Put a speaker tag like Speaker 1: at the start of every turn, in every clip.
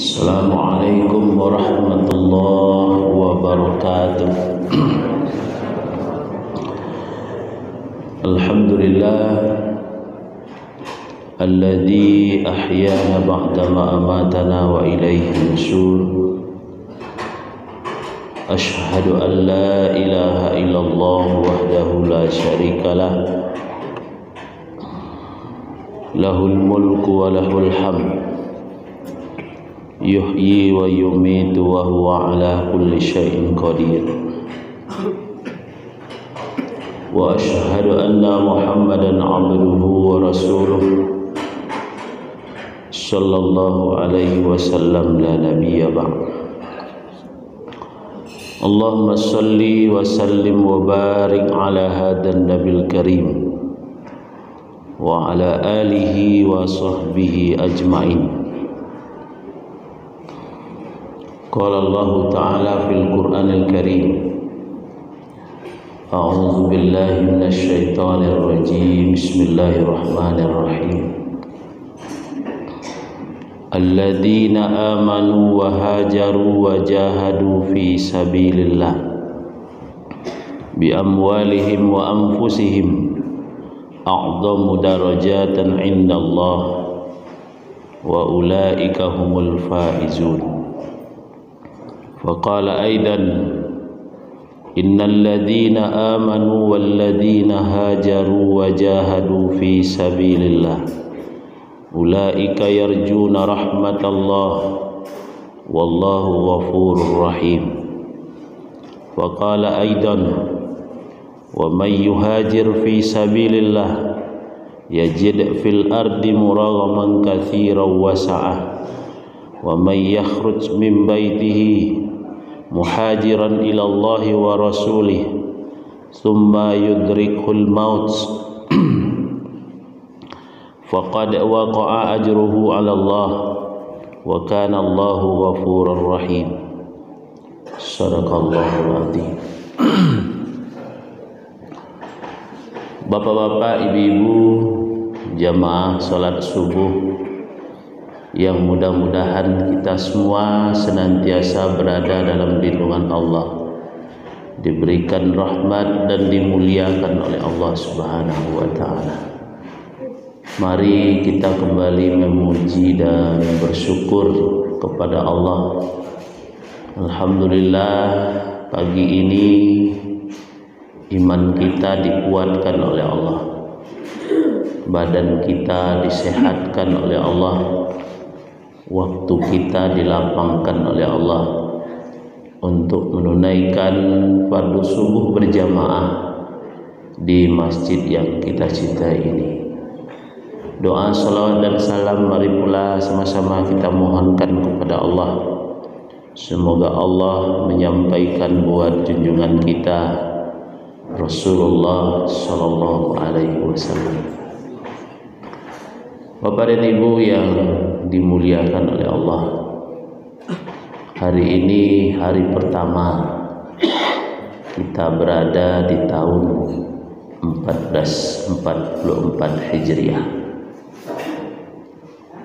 Speaker 1: Assalamualaikum warahmatullahi wabarakatuh. Alhamdulillah alladzi ahyana ba'dama amatana wa ilaihi nusyur. Asyhadu an la ilaha illallah wahdahu la syarikalah, lahul mulku wa lahul hamd, yuhyi wa yumitu wa huwa ala kulli syai'in qadir. Wa asyhadu anna Muhammadan abduhu wa rasuluh sallallahu alaihi wasallam la nabiyya ba'd. Allahumma salli wa sallim wa barik ala hadan nabil karim wa ala alihi wa sahbihi ajma'in. Qala Allah Ta'ala fil Qur'anil Karim, a'udzu billahi minasy syaithanir rajim. Bismillahirrahmanirrahim. Alladzina amanu wa hajaru wa jahadu fi sabilillah bi amwalihim wa anfusihim a'dhamu darajatan 'indallah wa ulaika humul faizun. Faqala aidan innal ladzina amanu wal ladzina hajaru wa jahadu fi sabilillah ulaika yarjuna rahmatallah wallahu ghafurur rahim. Faqala aidan wa may yuhajir fi sabilillah yajid fil ardi muraghaman katsiran wa sa'ah wa may yakhruj min baitihi muhajiran ila Allah wa rasulih thumma yudrikul maut faqad waqa'a ajruhu ala Allah wa kana Allahu ghafurur rahim. Shadaqallahul azim. Bapak-bapak, ibu-ibu, jamaah salat subuh yang mudah-mudahan kita semua senantiasa berada dalam lindungan Allah, diberikan rahmat dan dimuliakan oleh Allah Subhanahu wa Ta'ala. Mari kita kembali memuji dan bersyukur kepada Allah. Alhamdulillah, pagi ini iman kita dikuatkan oleh Allah, badan kita disehatkan oleh Allah, waktu kita dilapangkan oleh Allah untuk menunaikan fardu subuh berjamaah di masjid yang kita cintai ini. Doa, salawat dan salam mari pula sama-sama kita mohonkan kepada Allah. Semoga Allah menyampaikan buat junjungan kita Rasulullah sallallahu alaihi wasallam. Bapak dan Ibu yang dimuliakan oleh Allah, hari ini hari pertama kita berada di tahun 1444 Hijriah.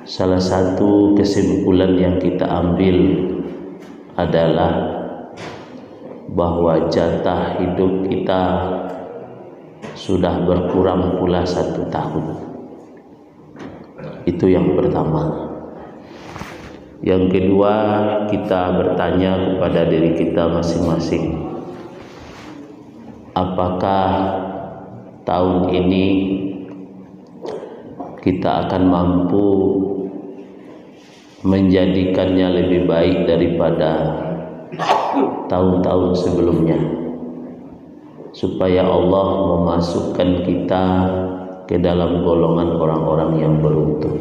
Speaker 1: Salah satu kesimpulan yang kita ambil adalah bahwa jatah hidup kita sudah berkurang pula 1 tahun. Itu yang pertama. Yang kedua, kita bertanya kepada diri kita masing-masing, apakah tahun ini kita akan mampu menjadikannya lebih baik daripada tahun-tahun sebelumnya, supaya Allah memasukkan kita ke dalam golongan orang-orang yang beruntung.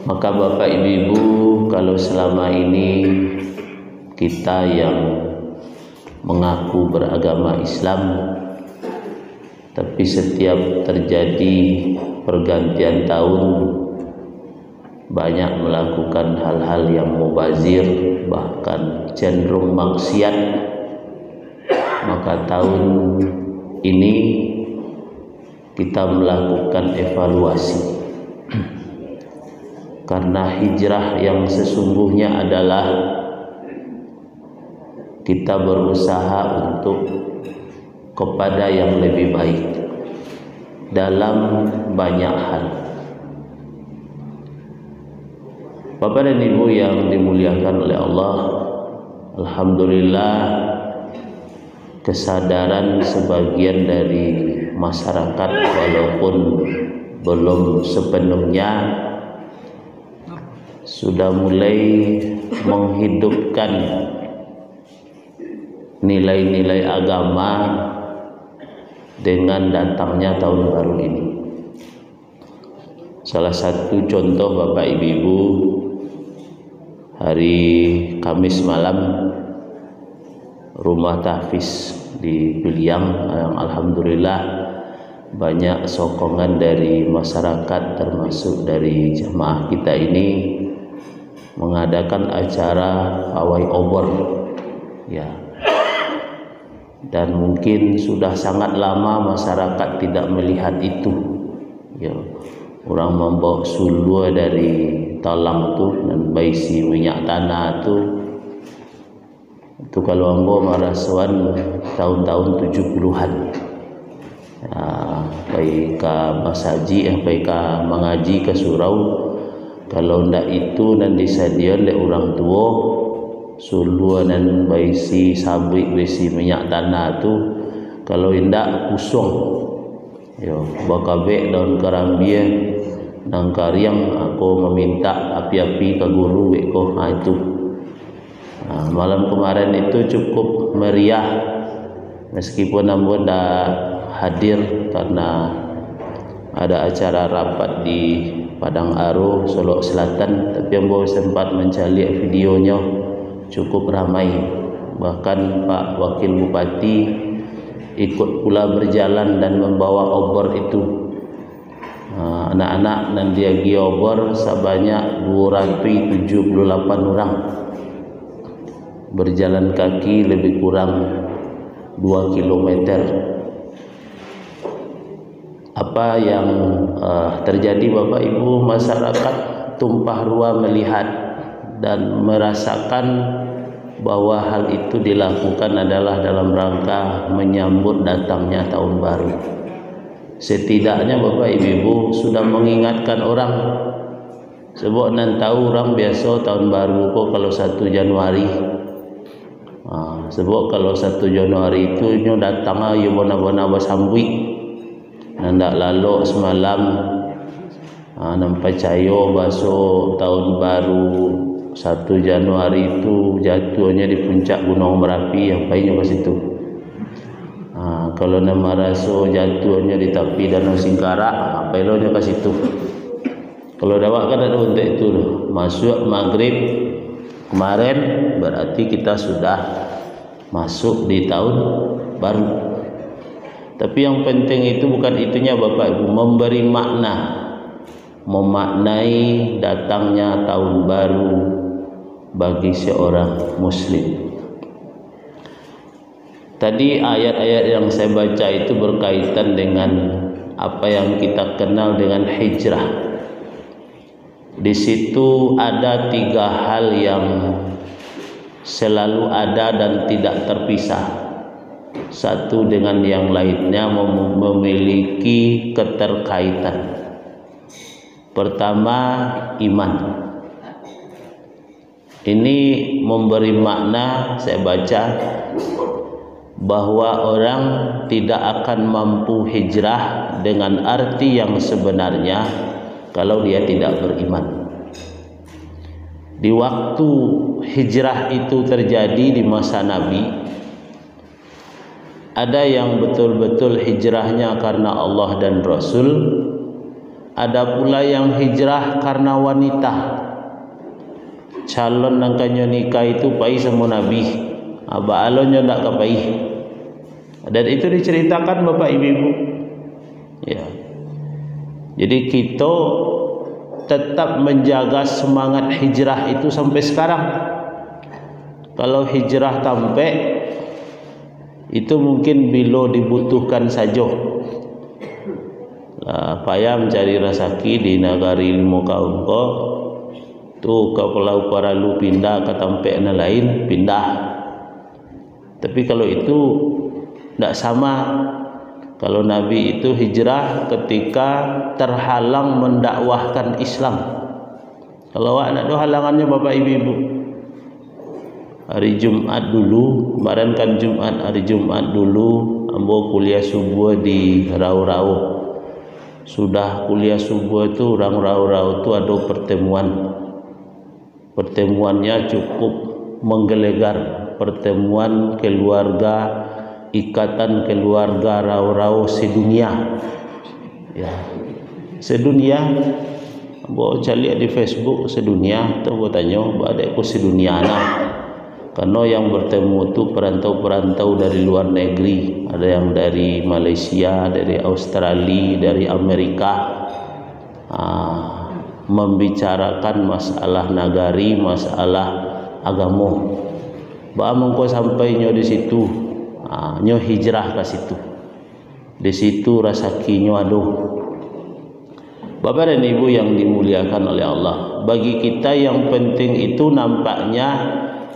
Speaker 1: Maka Bapak Ibu, kalau selama ini kita yang mengaku beragama Islam, tapi setiap terjadi pergantian tahun banyak melakukan hal-hal yang mubazir, bahkan cenderung maksiat, maka tahun ini kita melakukan evaluasi karena hijrah yang sesungguhnya adalah kita berusaha untuk kepada yang lebih baik dalam banyak hal. Bapak dan Ibu yang dimuliakan oleh Allah, alhamdulillah kesadaran sebagian dari masyarakat walaupun belum sepenuhnya sudah mulai menghidupkan nilai-nilai agama dengan datangnya tahun baru ini. Salah satu contoh Bapak Ibu, hari Kamis malam rumah tahfiz di Piliang yang alhamdulillah banyak sokongan dari masyarakat termasuk dari jamaah kita ini mengadakan acara pawai obor ya. Dan mungkin sudah sangat lama masyarakat tidak melihat itu ya. Orang membawa sulua dari talang tu dan baisi minyak tanah tu itu kalau ambo marasuan tahun-tahun 70-an ya, baik ke masaji baik ke mengaji ke surau. Kalau ndak itu dan disediakan oleh orang tua sulua dan baisi sabrik baisi minyak tanah tu kalau indak kusung yo bakabe daun karambia nang kariang aku meminta api-api ke guru weko itu. Malam kemarin itu cukup meriah meskipun ambo ndak hadir karena ada acara rapat di Padang Aro Solok Selatan, tapi ambo sempat mencari videonya cukup ramai. Bahkan Pak Wakil Bupati ikut pula berjalan dan membawa obor itu. Anak-anak dan dia gi obor sebanyak 278 orang berjalan kaki lebih kurang 2 kilometer. Apa yang terjadi Bapak Ibu, masyarakat tumpah ruah melihat dan merasakan bahwa hal itu dilakukan adalah dalam rangka menyambut datangnya tahun baru. Setidaknya Bapak Ibu sudah mengingatkan orang. Sebab nan tahu orang biasa tahun baru kok kalau 1 Januari. Sebab kalau 1 Januari itu nyo datang ayo bona-bona basambui. Nandak lalu semalam nampak cayo baso tahun baru 1 Januari itu jatuhnya di puncak Gunung Merapi yang paling ke situ. Kalau nama raso jatuhnya di tepi Danau Singkarak, apa elonya ke situ. Kalau dawak kan ada untuk itu masuk maghrib kemarin berarti kita sudah masuk di tahun baru. Tapi yang penting itu bukan itunya Bapak Ibu, memberi makna, memaknai datangnya tahun baru bagi seorang muslim. Tadi ayat-ayat yang saya baca itu berkaitan dengan apa yang kita kenal dengan hijrah. Di situ ada 3 hal yang selalu ada dan tidak terpisah. Satu dengan yang lainnya memiliki keterkaitan. Pertama, iman. Ini memberi makna, saya baca, bahwa orang tidak akan mampu hijrah dengan arti yang sebenarnya kalau dia tidak beriman. Di waktu hijrah itu terjadi di masa Nabi, ada yang betul-betul hijrahnya karena Allah dan Rasul, ada pula yang hijrah karena wanita. Calon nangkanya nikah itu pai sama Nabi, aba alonnya ndak kapai. Dan itu diceritakan Bapak Ibu. Ya. Jadi kita tetap menjaga semangat hijrah itu sampai sekarang. Kalau hijrah sampai itu mungkin bila dibutuhkan saja. Payah mencari rezeki di negari ilmu kaum ko Tu kalau para lu pindah ke tempat yang lain, pindah. Tapi kalau itu tidak sama. Kalau Nabi itu hijrah ketika terhalang mendakwahkan Islam. Kalau awak nak ada halangannya Bapak Ibu, hari Jumat dulu, kemarin kan Jumat, hari Jumat dulu ambo kuliah subuh di Rau-Rau. Sudah kuliah subuh itu orang Rau-Rau itu ada pertemuan. Pertemuannya cukup menggelegar, pertemuan keluarga, ikatan keluarga Rau-Rau sedunia. Ya, sedunia. Bo cari di Facebook sedunia, tu bo tanya, ada aku sedunia nah. Karena yang bertemu itu perantau-perantau dari luar negeri, ada yang dari Malaysia, dari Australia, dari Amerika, membicarakan masalah nagari, masalah agama. Ba mengko sampai nyo di situ, nyo hijrah ke situ. Di situ rasakinyo aduh. Bapak dan Ibu yang dimuliakan oleh Allah, bagi kita yang penting itu nampaknya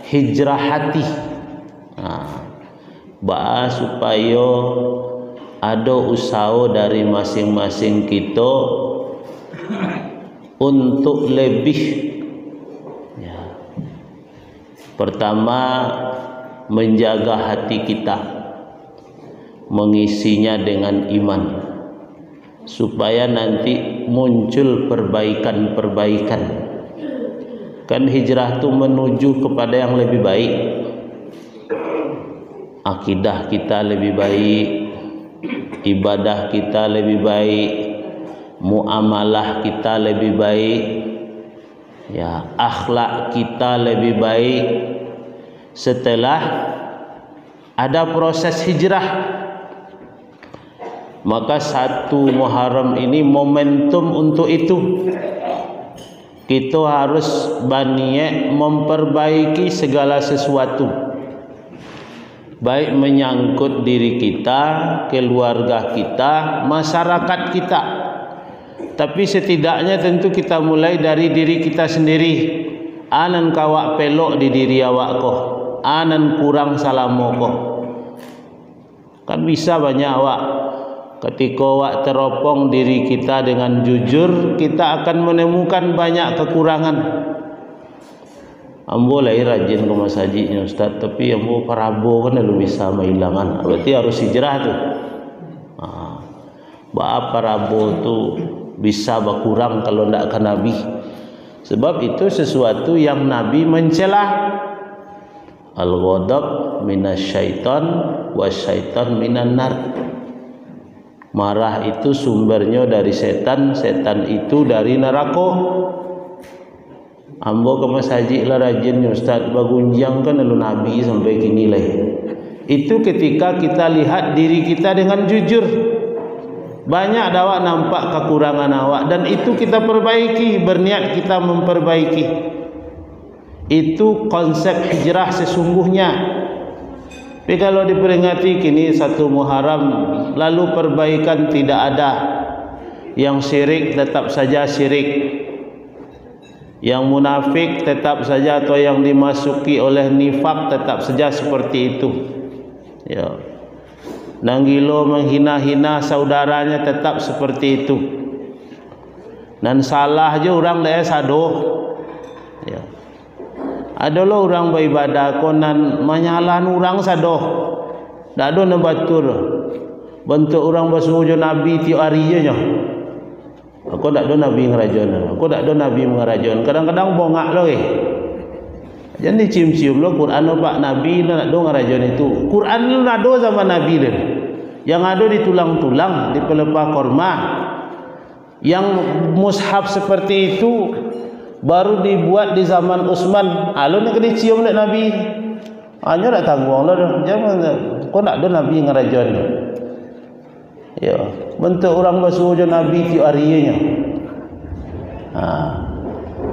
Speaker 1: hijrah hati. Supaya ada usaha dari masing-masing kita untuk lebih. Ya. Pertama, menjaga hati kita, mengisinya dengan iman, supaya nanti muncul perbaikan-perbaikan. Kan hijrah itu menuju kepada yang lebih baik. Akidah kita lebih baik, ibadah kita lebih baik, muamalah kita lebih baik, ya, akhlak kita lebih baik. Setelah ada proses hijrah, maka 1 Muharram ini momentum untuk itu. Kita harus berniat memperbaiki segala sesuatu, baik menyangkut diri kita, keluarga kita, masyarakat kita. Tapi setidaknya tentu kita mulai dari diri kita sendiri. Anan kawak pelok di diri awak ko, anan kurang salamo ko. Kan bisa banyak awak. Ketika awak teropong diri kita dengan jujur, kita akan menemukan banyak kekurangan. Ambo lahir rajin ke masjidnya Ustaz, tapi ambo parabo kan lu bisa menghilangan. Berarti harus hijrah tu. Parabo tu bisa berkurang kalau ndak ke Nabi. Sebab itu sesuatu yang Nabi mencela. Al-ghadab minasyaitan wasyaitan minan nar. Marah itu sumbernya dari setan, setan itu dari neraka. Ambo ke masjid lah rajin Ustaz, bagunjang kan lalu Nabi sampai kini lah. Itu ketika kita lihat diri kita dengan jujur. Banyak awak nampak kekurangan awak dan itu kita perbaiki, berniat kita memperbaiki. Itu konsep hijrah sesungguhnya. Tapi kalau diperingati kini 1 Muharram lalu perbaikan tidak ada, yang syirik tetap saja syirik, yang munafik tetap saja, atau yang dimasuki oleh nifak tetap saja seperti itu. Ya. Nanggilo menghina-hina saudaranya tetap seperti itu. Dan salah je orang dah sado. Ya. Adalah orang beribadah konan menyalan orang sado. Tak ada nak batur. Bentuk orang bersuju Nabi tiap hari je. Aku tak ada Nabi ngerajon. Aku tak ada Nabi ngerajon. Kadang-kadang bongak lagi. Jadi cium-cium lo Quran lo Pak Nabi lo nak do ngerajon itu. Quran lo nak do zaman Nabi lo. Yang ada di tulang-tulang, di pelepah korma. Yang mushaf seperti itu baru dibuat di zaman Utsman. Alun nak dicium oleh Nabi. Hanya nak tanggung lah. Jangan kau nak ada Nabi ngerajon. Ya, bentuk orang bersuju Nabi tiap harinya.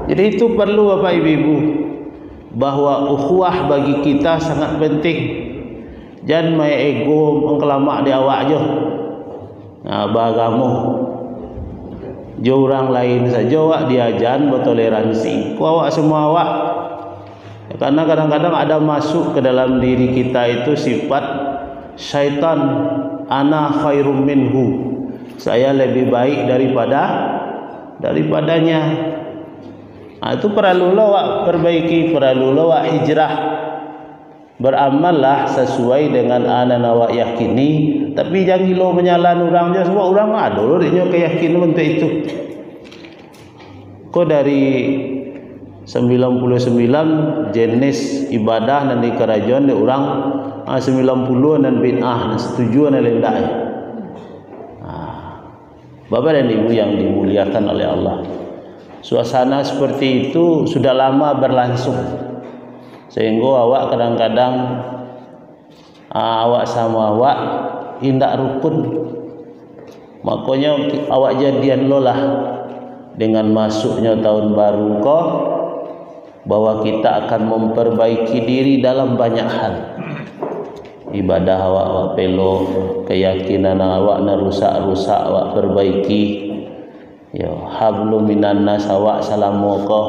Speaker 1: Jadi itu perlu Bapak Ibu, bahwa ukhuwah bagi kita sangat penting. Jangan main ego mengkelamak di awak je. Beragama. Jo orang lain saja awak diajan bertoleransi. Ku awak semua awak. Karena kadang-kadang ada masuk ke dalam diri kita itu sifat syaitan, ana khairum minhu. Saya lebih baik daripadanya. Itu perlulah awak perbaiki, perlulah awak hijrah. Beramallah sesuai dengan anan awak yakini, tapi jangan lo menyalan orang je sebab orang ada lo dia keyakinan untuk itu. Kau dari 99 jenis ibadah dan di kerajaan di orang 90 dan bid'ah dan setuju dan lain lain. Bapak dan Ibu yang dimuliakan oleh Allah, suasana seperti itu sudah lama berlangsung, sehingga awak kadang-kadang awak sama awak indak rukun. Makanya awak jadian lolah dengan masuknya tahun baru kau, bahwa kita akan memperbaiki diri dalam banyak hal. Ibadah awak pelok, keyakinan awak na rusak-rusak awak perbaiki. Ya, hablum minan nas awak salamuka,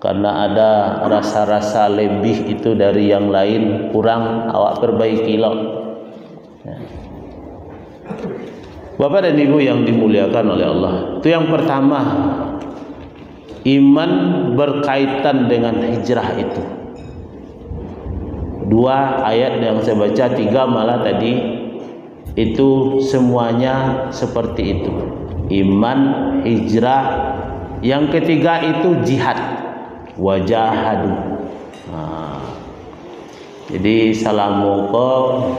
Speaker 1: karena ada rasa-rasa lebih itu dari yang lain kurang awak perbaiki loh. Ya. Bapak dan Ibu yang dimuliakan oleh Allah, itu yang pertama, iman berkaitan dengan hijrah itu. 2 ayat yang saya baca, 3 malah tadi, itu semuanya seperti itu. Iman, hijrah. Yang ketiga itu jihad, wajahadu. Jadi salamualaikum,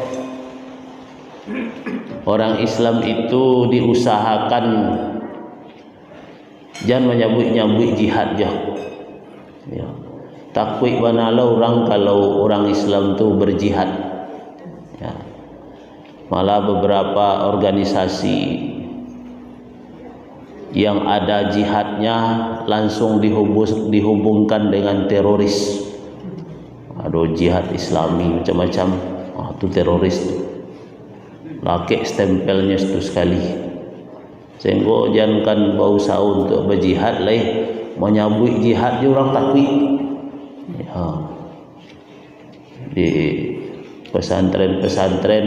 Speaker 1: orang Islam itu diusahakan jangan menyambut jihad je. Ya. Takut banalah orang kalau orang Islam tu berjihad. Ya. Malah beberapa organisasi yang ada jihadnya langsung dihubungkan dengan teroris. Ada jihad Islami macam-macam. Itu teroris tu. Laki stempelnya itu sekali. Sehingga jangankan berusaha untuk berjihad lah, menyambut jihad je orang takut. Ya. Di pesantren-pesantren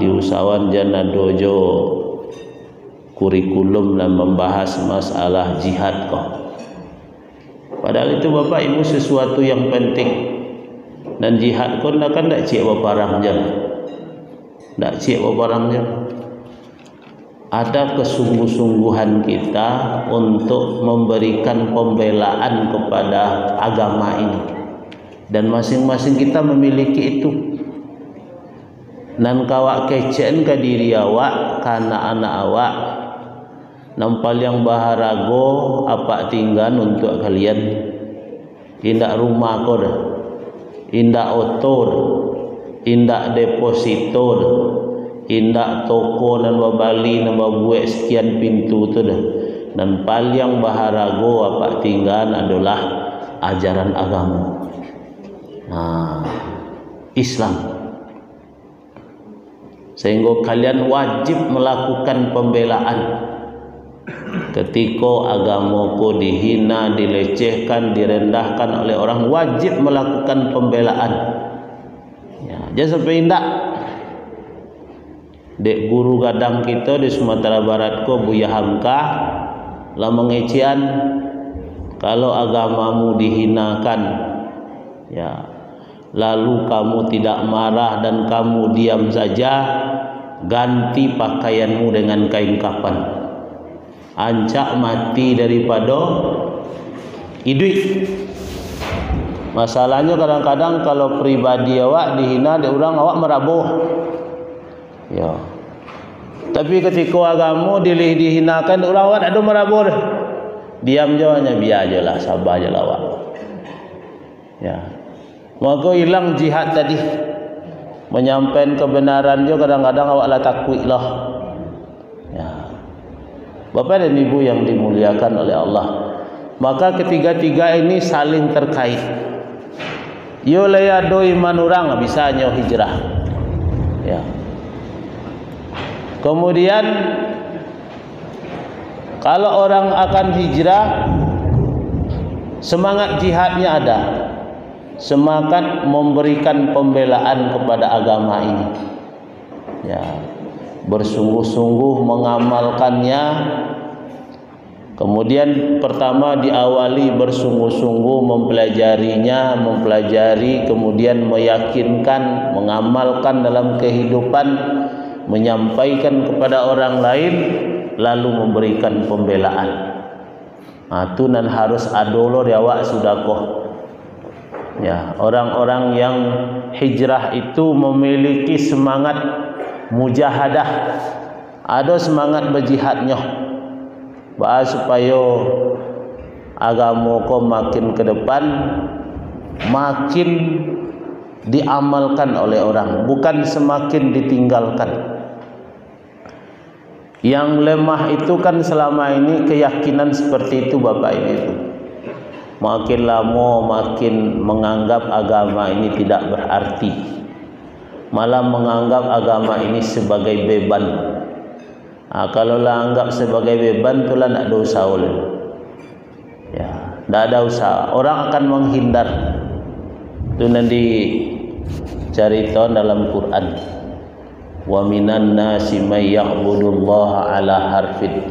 Speaker 1: di usahawan jana dojo kurikulum dan membahas masalah jihad kok. Padahal itu Bapak Ibu sesuatu yang penting, dan jihad kau kan tak cik barang je, tak cik barang je. Ada kesungguh-sungguhan kita untuk memberikan pembelaan kepada agama ini, dan masing-masing kita memiliki itu. Dan kawak kecen ke diri awak karena anak awak nampal yang baharago apa tinggal untuk kalian. Indak rumah kau dah, indak otor, indak depositor, indak toko dan babali dan babuek sekian pintu tu dah. Dan paling baharago apa tinggal adalah ajaran agama Islam. Sehingga kalian wajib melakukan pembelaan ketika agamaku dihina, dilecehkan, direndahkan oleh orang. Wajib melakukan pembelaan. Ya, jangan sampai indak. Dek guru gadang kita di Sumatera Barat ko Buya Hamka lah mengecian kalau agamamu dihinakan, ya, lalu kamu tidak marah dan kamu diam saja, ganti pakaianmu dengan kain kafan. Ancak mati daripada hidup. Masalahnya kadang-kadang kalau pribadi awak dihina di orang, awak merabuh. Ya. Tapi ketika agama dihinakan orang, awak tak ada merabuh. Diam je, hanya biar je lah, sabar je lah awak. Ya. Maka hilang jihad tadi. Menyampaikan kebenaran juga kadang-kadang awaklah takut lah. Ya. Bapak dan Ibu yang dimuliakan oleh Allah, maka ketiga-tiga ini saling terkait. Yo laya do iman orang bisa nyo hijrah. Ya. Kemudian Kalau orang akan hijrah, semangat jihadnya ada, semangat memberikan pembelaan kepada agama ini, ya, bersungguh-sungguh mengamalkannya. Kemudian pertama diawali bersungguh-sungguh mempelajari, kemudian meyakinkan, mengamalkan dalam kehidupan, menyampaikan kepada orang lain, lalu memberikan pembelaan. Itu nan harus adolo awak sudakoh. Ya, orang-orang yang hijrah itu memiliki semangat mujahadah, ada semangat berjihadnya. Supaya agama ko makin ke depan, makin diamalkan oleh orang, bukan semakin ditinggalkan. Yang lemah itu kan selama ini keyakinan seperti itu Bapak Ibu. Makin lama makin menganggap agama ini tidak berarti, malah menganggap agama ini sebagai beban. Kalau lah anggap sebagai beban, itulah nak dosa oleh. Ya, tidak ada usaha. Orang akan menghindar. Itu nanti cerita dalam Quran. Wa minan nasi may ya'budullaha ala harfin.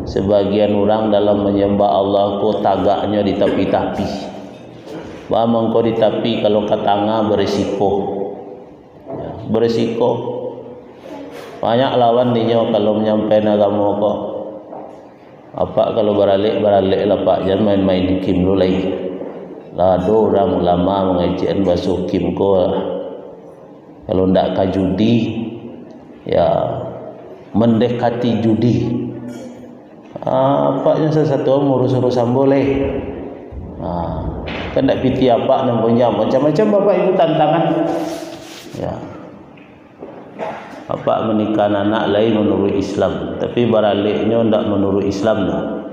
Speaker 1: Sebagian orang dalam menyembah Allah ko tagaknya di tepi-tepi. Bamang ko di tepi kalau katanga berisiko. Ya, berisiko. Banyak lawan dia kalau menyampaikan agama kok. Apa kalau beralik lah Pak, jangan main-main kim lu lagi. Lado orang ulama mengajian basuh kim ko. Kalau ndak ka judi, ya mendekati judi. Apa yang sesuatu ngurus-urusan boleh. Kan ndak piti apa namanya macam-macam Bapak Ibu tantangan. Ya. Apa menikah anak lain menurut Islam, tapi beraliknya tidak menurut Islam dah.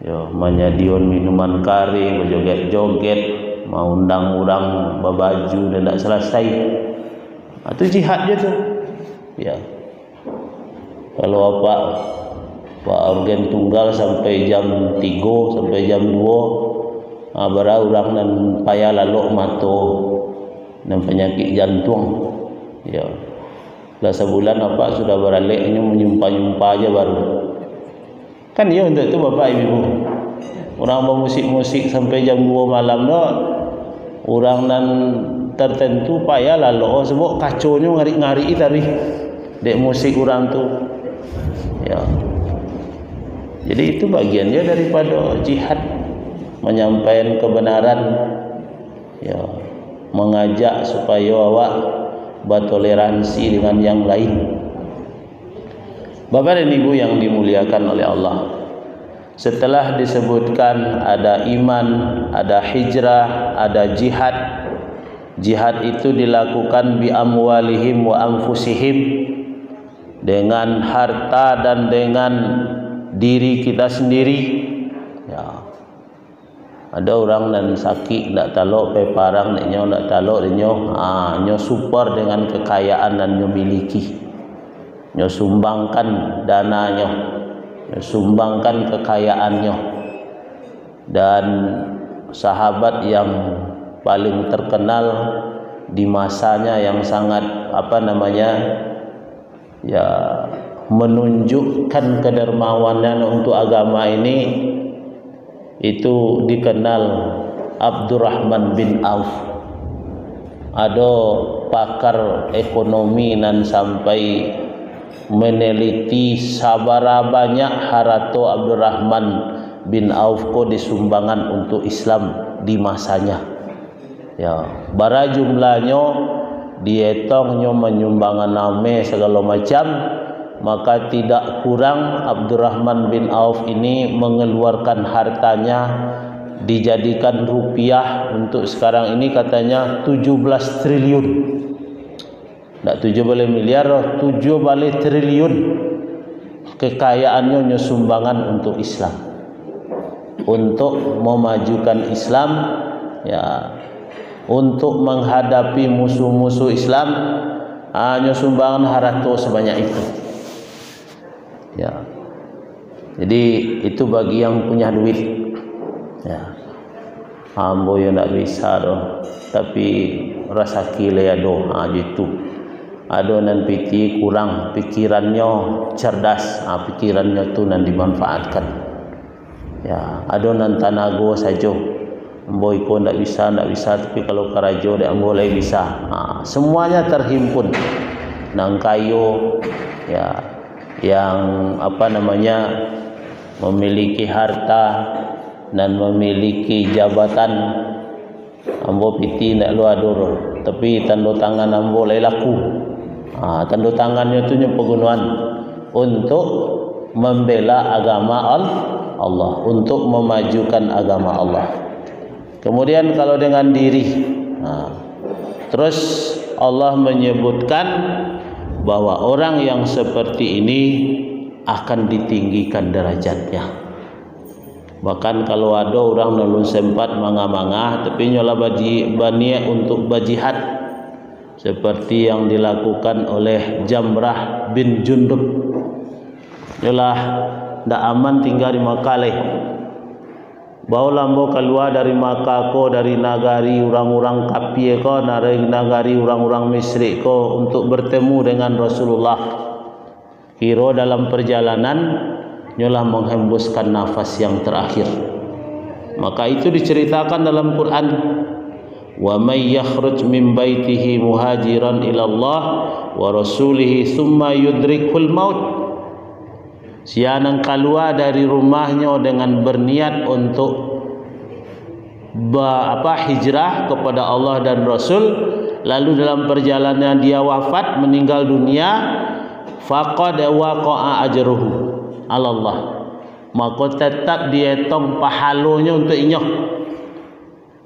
Speaker 1: Ya, menyediakan minuman kari, berjoget-joget, mau undang orang berbaju dan tidak selesai. Itu jihad je tu. Ya. Kalau Pak organ tunggal sampai jam 3 sampai jam 2, bara orang dan payah lalu mato dan penyakit jantung. Ya. Dah sebulan apa sudah beraliknya menyumpah-nyumpah aja baru. Kan ya untuk itu Bapak Ibu. Orang bermusik-musik sampai jam 2 malam dah. Orang nan tertentu payah lalu sebab kaconya ngari-ngari tadi. Dek musik orang tu. Ya. Jadi itu bagian dia daripada jihad, menyampaikan kebenaran. Ya. Mengajak supaya awak bertoleransi dengan yang lain. Bapak dan Ibu yang dimuliakan oleh Allah, setelah disebutkan ada iman, ada hijrah, ada jihad. Jihad itu dilakukan bi amwalihim wa anfusihim, dengan harta dan dengan diri kita sendiri. Ya. Ada orang dan sakit tak talok pe parang nyo tak talok nyo nyo super dengan kekayaan dan nyo miliki. Nyo sumbangkan dananya, nyo sumbangkan kekayaannya. Dan sahabat yang paling terkenal di masanya yang sangat ya menunjukkan kedermawanan untuk agama ini, itu dikenal Abdurrahman bin Auf. Ada pakar ekonomi dan sampai meneliti sabara banyak harato Abdurrahman bin Auf ko disumbangan untuk Islam di masanya. Ya, bara jumlahnya dietongnya menyumbangan name segala macam, maka tidak kurang Abdurrahman bin Auf ini mengeluarkan hartanya dijadikan rupiah untuk sekarang ini katanya 17 triliun. Tak 7 balik miliar, 7 balik triliun kekayaannya sumbangan untuk Islam, untuk memajukan Islam, ya, untuk menghadapi musuh-musuh Islam. Hanya sumbangan harta sebanyak itu. Ya. Jadi itu bagi yang punya duit. Ya. Ambo yang tak bisa doh, tapi rasa kile ado, gitu. Ado nan piti kurang pikirannya cerdas, pikirannya tu nan dimanfaatkan. Ya, ado nan tanago sajo. Ambo iko tak bisa, tapi kalau karajo dak ambo lagi bisa. Semuanya terhimpun. Nang kayo, ya, yang memiliki harta dan memiliki jabatan, ambo piti ndak lu ador, tapi tanda tangan ambo lai laku. Tanda tangannya itu penggunaan untuk membela agama Allah, untuk memajukan agama Allah. Kemudian kalau dengan diri, terus Allah menyebutkan bahwa orang yang seperti ini akan ditinggikan derajatnya. Bahkan kalau ada orang nulun sempat manga-manga tapi nyola bania untuk berjihad seperti yang dilakukan oleh Jamrah bin Jundub, nyola ndak aman tinggal di Makkah leh. Bau lambo keluar dari Makkah ko, dari nagari orang-orang kafir ko, dari nagari orang-orang musyrik ko untuk bertemu dengan Rasulullah. Kiro dalam perjalanan nyolah menghembuskan nafas yang terakhir. Maka itu diceritakan dalam Quran, wa may yakhruj min baitihi muhajiran ila Allah wa rasulihi thumma yudrikul maut. Siapa keluar dari rumahnya dengan berniat untuk hijrah kepada Allah dan Rasul, lalu dalam perjalanan dia wafat, meninggal dunia, faqad waqa'a ajruhu Allah, maka tetap dihitung pahalanya untuk inyoh.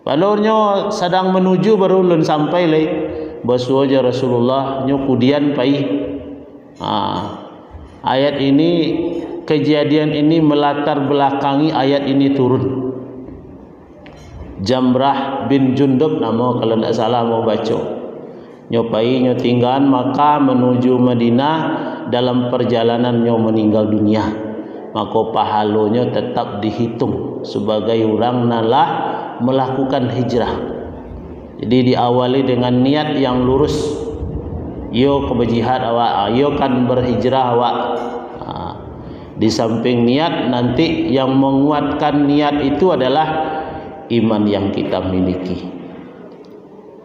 Speaker 1: Pahalanya sedang menuju baru ulun sampai leh basuaja Rasulullah nyo kudian pai. Ayat ini, kejadian ini melatar belakangi ayat ini turun. Jamrah bin Jundub nama kalau tidak salah mau baca. Nyopai tinggal maka menuju Madinah, dalam perjalanannya meninggal dunia, maka pahalanya tetap dihitung sebagai orang nalah melakukan hijrah. Jadi diawali dengan niat yang lurus. Yo berjihad awak, yo kan berhijrah awak. Di samping niat, nanti yang menguatkan niat itu adalah iman yang kita miliki.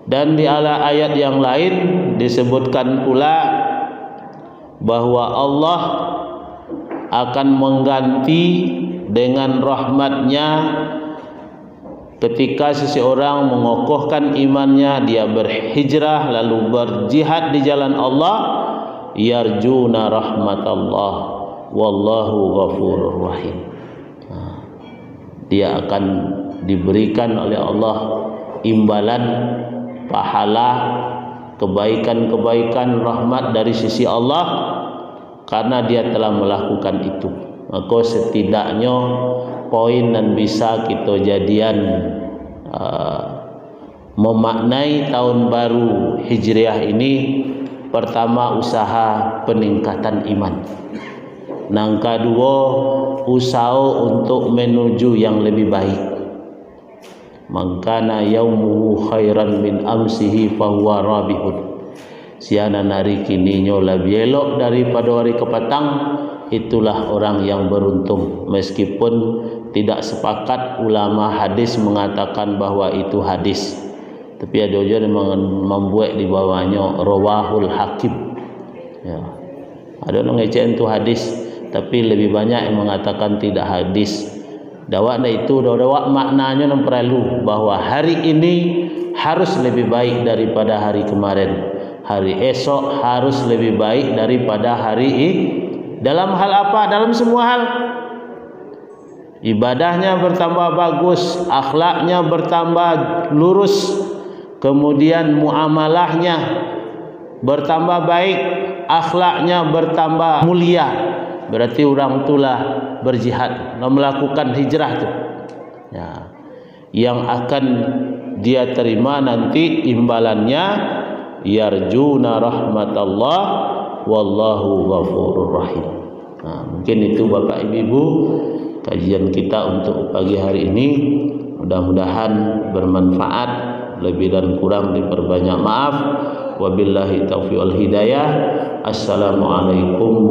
Speaker 1: Dan di ayat yang lain disebutkan pula bahwa Allah akan mengganti dengan rahmatnya ketika seseorang mengokohkan imannya, dia berhijrah lalu berjihad di jalan Allah, yarjuna rahmatallah wallahu ghafurur rahim. Dia akan diberikan oleh Allah imbalan pahala kebaikan-kebaikan rahmat dari sisi Allah karena dia telah melakukan itu. Maka setidaknya poin dan bisa kita jadian memaknai tahun baru Hijriah ini, pertama usaha peningkatan iman, yang kedua usaha untuk menuju yang lebih baik. Mangkana yaumuhu khairan min amsihi fahuwa rabihun. Siana hari kini lebih elok daripada hari kepatang, itulah orang yang beruntung. Meskipun tidak sepakat ulama hadis mengatakan bahwa itu hadis, tapi ada juga yang membuat di bawahnya rawahul hakim. Ya. Ada yang ngecek itu hadis, tapi lebih banyak yang mengatakan tidak hadis. Dawak itu dawak maknanya yang perlu bahwa hari ini harus lebih baik daripada hari kemarin. Hari esok harus lebih baik daripada hari ini. Dalam hal apa? Dalam semua hal. Ibadahnya bertambah bagus, akhlaknya bertambah lurus, kemudian muamalahnya bertambah baik, akhlaknya bertambah mulia. Berarti orang itulah berjihad, melakukan hijrah itu. Ya. Yang akan dia terima nanti imbalannya, yarjuna rahmatallah wallahu ghafurur rahim. Nah, mungkin itu Bapak Ibu kajian kita untuk pagi hari ini. Mudah-mudahan bermanfaat, lebih dan kurang diperbanyak maaf. Wabillahi taufiq wal hidayah. Assalamualaikum